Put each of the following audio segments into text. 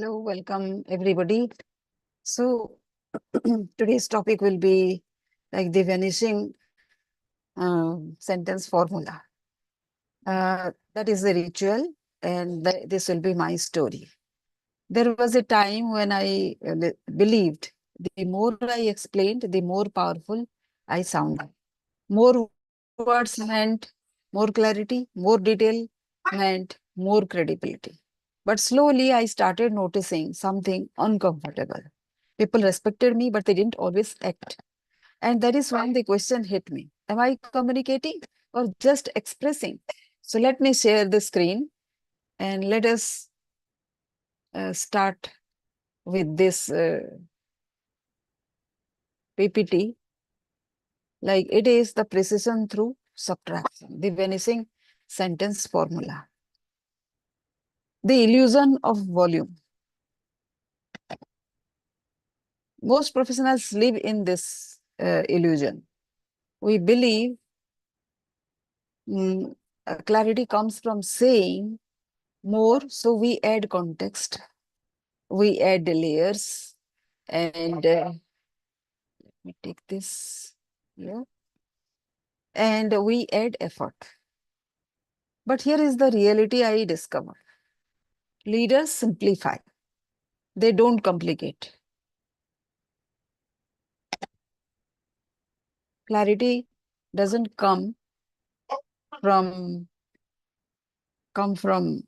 Hello, welcome everybody. So today's topic will be like the vanishing sentence formula. That is the ritual, and this will be my story. There was a time when I believed the more I explained, the more powerful I sounded. More words meant more clarity, more detail meant more credibility. But slowly I started noticing something uncomfortable. People respected me, but they didn't always act. And that is when the question hit me. Am I communicating or just expressing? So let me share the screen and let us start with this PPT. Like it is the precision through subtraction, the vanishing sentence formula. The illusion of volume. Most professionals live in this illusion. We believe clarity comes from saying more, so we add context, we add layers, and let me take this here, and we add effort. But here is the reality I discovered. Leaders simplify, they don't complicate. Clarity doesn't from come from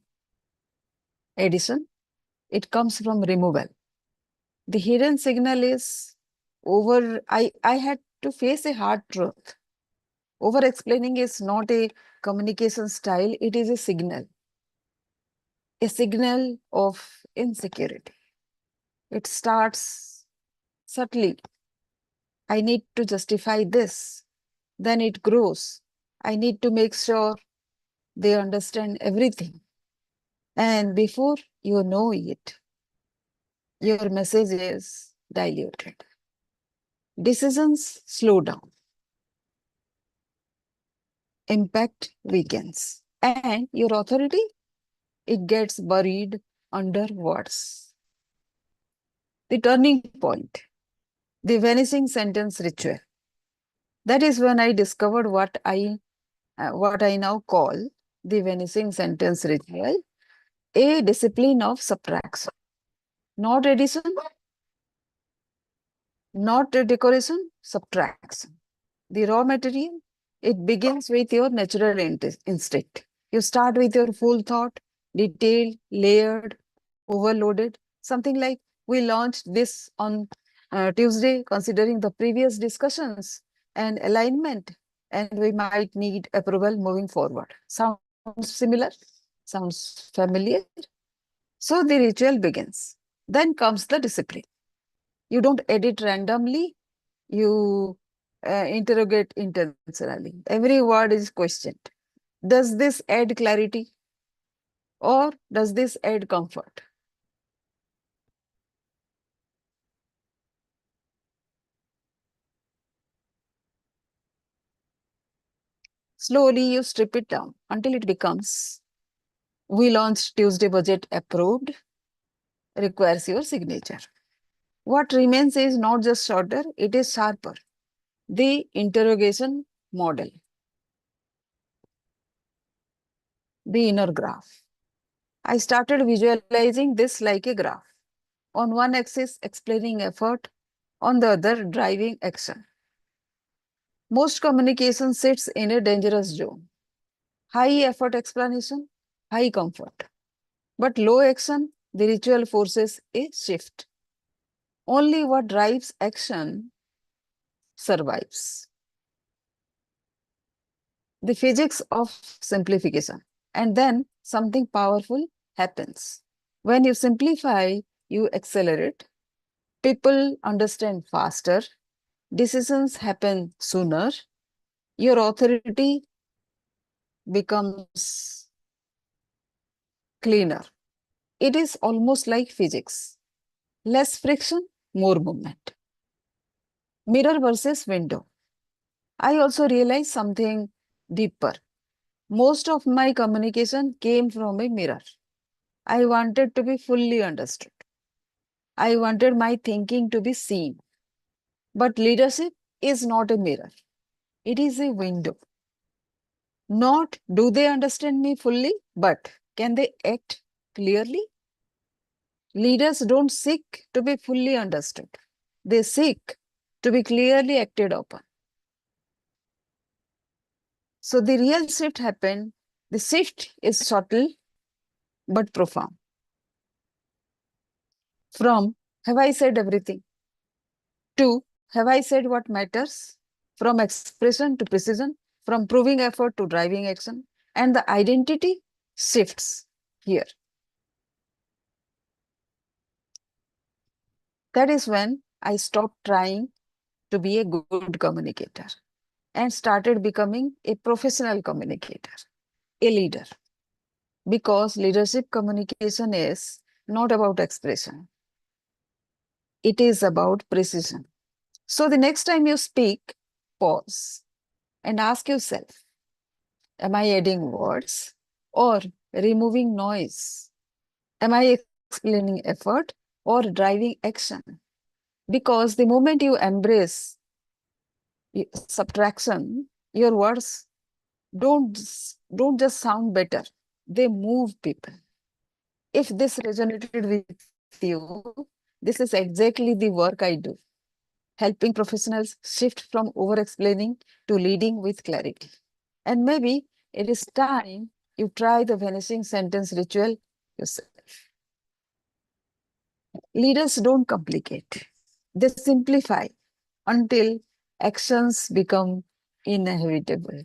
addition, it comes from removal. The hidden signal is I had to face a hard truth. Over explaining is not a communication style, it is a signal of insecurity. It starts subtly. I need to justify this. Then it grows. I need to make sure they understand everything. And before you know it, your message is diluted. Decisions slow down. Impact weakens. And your authority, it gets buried under words. The turning point, the vanishing sentence ritual. That is when I discovered what I now call the vanishing sentence ritual, a discipline of subtraction. Not addition, not decoration, subtraction. The raw material, it begins with your natural instinct. You start with your full thought, detailed, layered, overloaded. Something like, we launched this on Tuesday, considering the previous discussions and alignment, and we might need approval moving forward. Sounds similar? Sounds familiar? So the ritual begins. Then comes the discipline. You don't edit randomly, you interrogate intentionally. Every word is questioned. Does this add clarity or does this add comfort? Slowly you strip it down until it becomes, we launched Tuesday budget approved, requires your signature. What remains is not just shorter, it is sharper. The interrogation model. The inner graph. I started visualizing this like a graph. On one axis, explaining effort, on the other, driving action. Most communication sits in a dangerous zone. High effort explanation, high comfort. But low action, the ritual forces a shift. Only what drives action survives. The physics of simplification. And then something powerful happens. When you simplify, you accelerate. People understand faster. Decisions happen sooner. Your authority becomes cleaner. It is almost like physics. Less friction, more movement. Mirror versus window. I also realized something deeper. Most of my communication came from a mirror. I wanted to be fully understood. I wanted my thinking to be seen. But leadership is not a mirror, it is a window. Not do they understand me fully, but can they act clearly? Leaders don't seek to be fully understood, they seek to be clearly acted upon. So the real shift happened. The shift is subtle but profound. From have I said everything to have I said what matters? From expression to precision, from proving effort to driving action, and the identity shifts here. That is when I stopped trying to be a good communicator and started becoming a professional communicator, a leader. Because leadership communication is not about expression, it is about precision. So the next time you speak, pause and ask yourself, am I adding words or removing noise? Am I explaining effort or driving action? Because the moment you embrace subtraction, your words don't just sound better, they move people. If this resonated with you, this is exactly the work I do, helping professionals shift from over explaining to leading with clarity. And maybe it is time you try the vanishing sentence ritual yourself. Leaders don't complicate, they simplify until actions become inevitable.